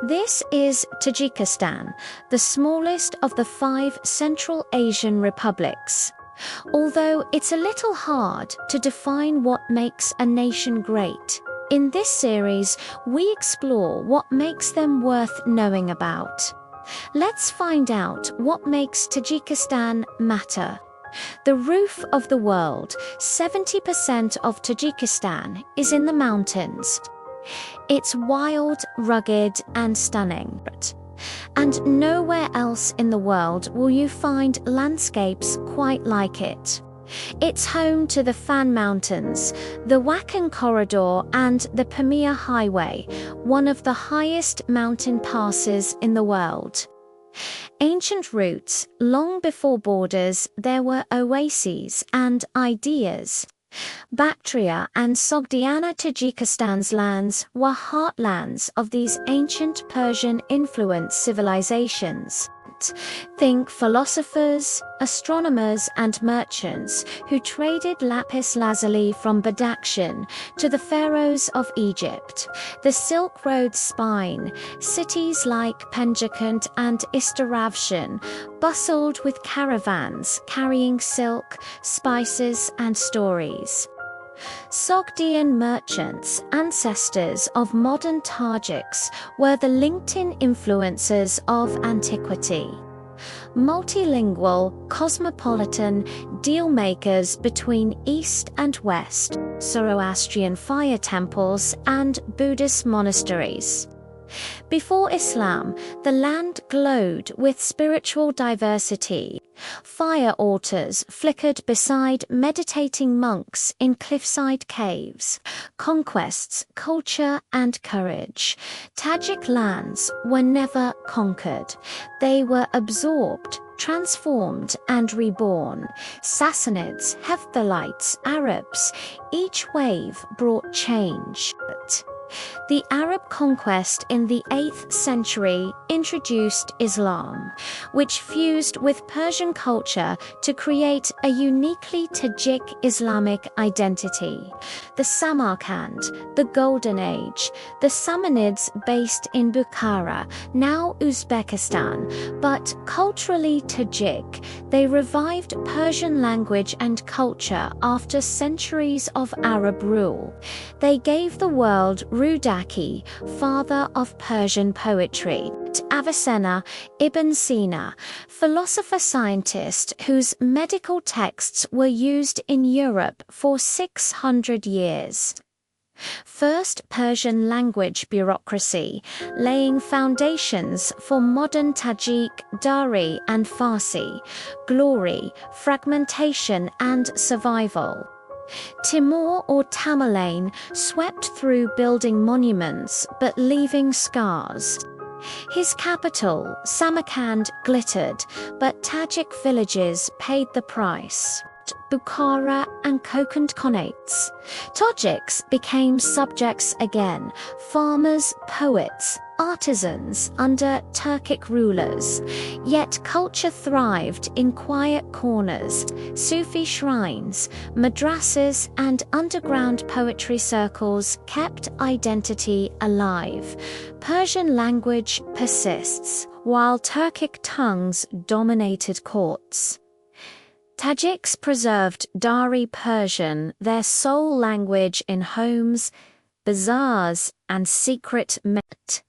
This is Tajikistan, the smallest of the 5 Central Asian republics. Although it's a little hard to define what makes a nation great, in this series we explore what makes them worth knowing about. Let's find out what makes Tajikistan matter. The roof of the world, 70% of Tajikistan is in the mountains. It's wild, rugged, and stunning. And nowhere else in the world will you find landscapes quite like it. It's home to the Fan Mountains, the Wakhan Corridor, and the Pamir Highway, one of the highest mountain passes in the world. Ancient roots, long before borders, there were oases and ideas. Bactria and Sogdiana, Tajikistan's lands were heartlands of these ancient Persian-influenced civilizations. Think philosophers, astronomers, and merchants who traded lapis lazuli from Badakhshan to the pharaohs of Egypt. The Silk Road's spine, cities like Penjikent and Istaravshan, bustled with caravans carrying silk, spices, and stories. Sogdian merchants, ancestors of modern Tajiks, were the LinkedIn influencers of antiquity. Multilingual, cosmopolitan, deal-makers between East and West, Zoroastrian fire temples, and Buddhist monasteries. Before Islam, the land glowed with spiritual diversity. Fire altars flickered beside meditating monks in cliffside caves. Conquests, culture, and courage. Tajik lands were never conquered. They were absorbed, transformed, and reborn. Sassanids, Hephthalites, Arabs, each wave brought change. The Arab conquest in the 8th century introduced Islam, which fused with Persian culture to create a uniquely Tajik Islamic identity. The Samarkand, the Golden Age, the Samanids based in Bukhara, now Uzbekistan, but culturally Tajik, they revived Persian language and culture after centuries of Arab rule. They gave the world Rudaki, father of Persian poetry. Avicenna, Ibn Sina, philosopher-scientist whose medical texts were used in Europe for 600 years. First Persian language bureaucracy, laying foundations for modern Tajik, Dari, and Farsi. Glory, fragmentation, and survival. Timur or Tamerlane swept through building monuments but leaving scars. His capital, Samarkand, glittered, but Tajik villages paid the price. Bukhara and Kokand Khanates. Tajiks became subjects again, farmers, poets, artisans under Turkic rulers. Yet culture thrived in quiet corners, Sufi shrines, madrasas, and underground poetry circles kept identity alive. Persian language persists, while Turkic tongues dominated courts. Tajiks preserved Dari Persian, their sole language, in homes, bazaars, and secret met.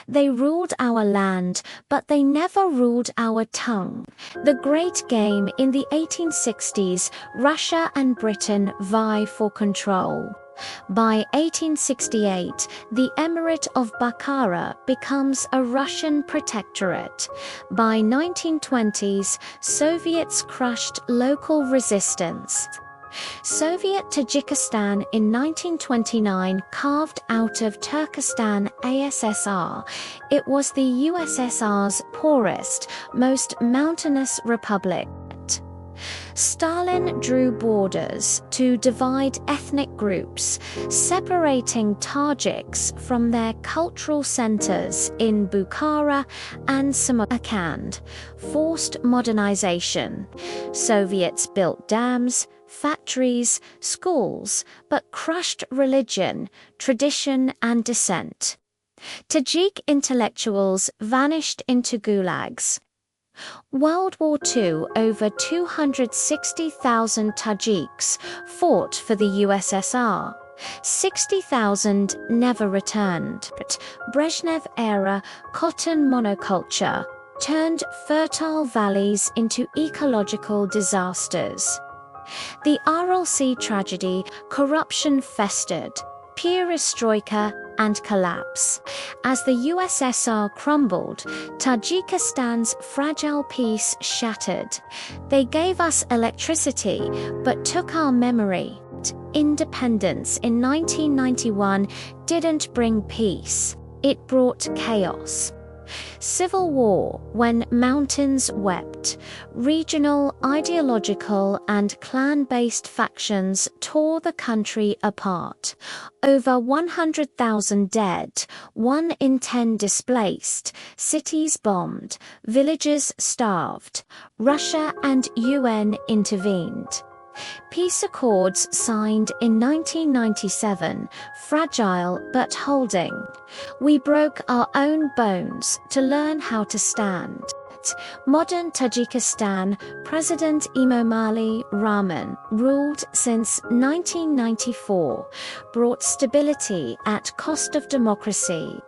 They ruled our land, but they never ruled our tongue. The great game in the 1860s, Russia and Britain vie for control. By 1868, the Emirate of Bukhara becomes a Russian protectorate. By 1920s, Soviets crushed local resistance. Soviet Tajikistan in 1929 carved out of Turkestan ASSR. It was the USSR's poorest, most mountainous republic. Stalin drew borders to divide ethnic groups, separating Tajiks from their cultural centers in Bukhara and Samarkand. Forced modernization. Soviets built dams, factories, schools, but crushed religion, tradition, and dissent. Tajik intellectuals vanished into gulags. World War II, over 260,000 Tajiks fought for the USSR. 60,000 never returned. Brezhnev-era cotton monoculture turned fertile valleys into ecological disasters. The Aral Sea tragedy, corruption festered, perestroika and collapse. As the USSR crumbled, Tajikistan's fragile peace shattered. They gave us electricity, but took our memory. Independence in 1991 didn't bring peace, it brought chaos. Civil war when mountains wept. Regional, ideological, and clan-based factions tore the country apart. Over 100,000 dead, 1 in 10 displaced, cities bombed, villages starved. Russia and UN intervened. Peace accords signed in 1997, fragile but holding. We broke our own bones to learn how to stand. Modern Tajikistan, President Emomali Rahman, ruled since 1994, brought stability at cost of democracy.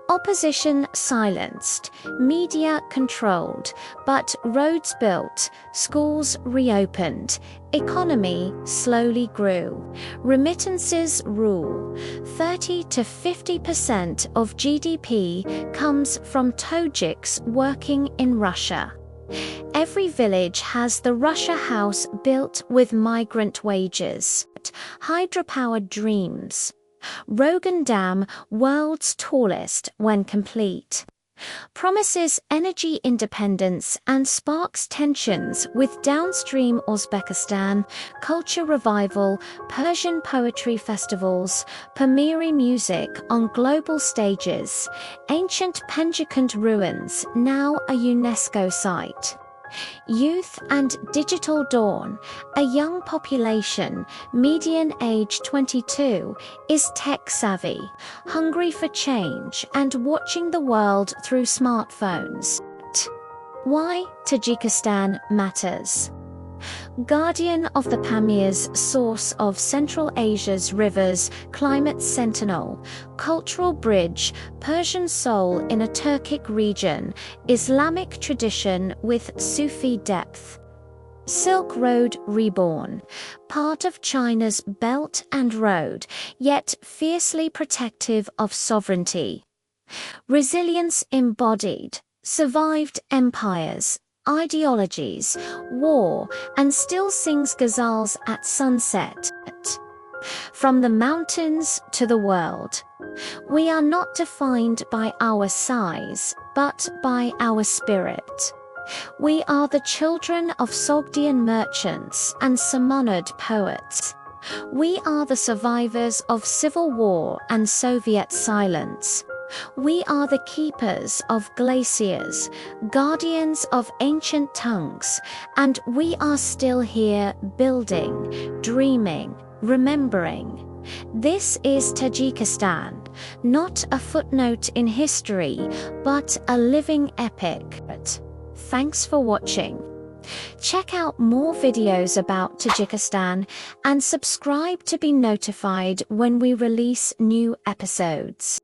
Opposition silenced, media controlled, but roads built, schools reopened, economy slowly grew. Remittances rule. 30 to 50% of GDP comes from Tajiks working in Russia. Every village has the Russia house built with migrant wages. Hydropower dreams. Rogan Dam, world's tallest when complete. Promises energy independence and sparks tensions with downstream Uzbekistan, culture revival, Persian poetry festivals, Pamiri music on global stages, ancient Penjikent ruins now a UNESCO site. Youth and digital dawn, a young population, median age 22, is tech-savvy, hungry for change and watching the world through smartphones. Why Tajikistan matters. Guardian of the Pamirs, source of Central Asia's rivers, climate sentinel, cultural bridge, Persian soul in a Turkic region, Islamic tradition with Sufi depth. Silk Road reborn, part of China's Belt and Road, yet fiercely protective of sovereignty. Resilience embodied, survived empires, ideologies, war, and still sings ghazals at sunset. From the mountains to the world, we are not defined by our size, but by our spirit. We are the children of Sogdian merchants and Samonid poets. We are the survivors of civil war and Soviet silence. We are the keepers of glaciers, guardians of ancient tongues, and we are still here building, dreaming, remembering. This is Tajikistan, not a footnote in history, but a living epic. Thanks for watching. Check out more videos about Tajikistan and subscribe to be notified when we release new episodes.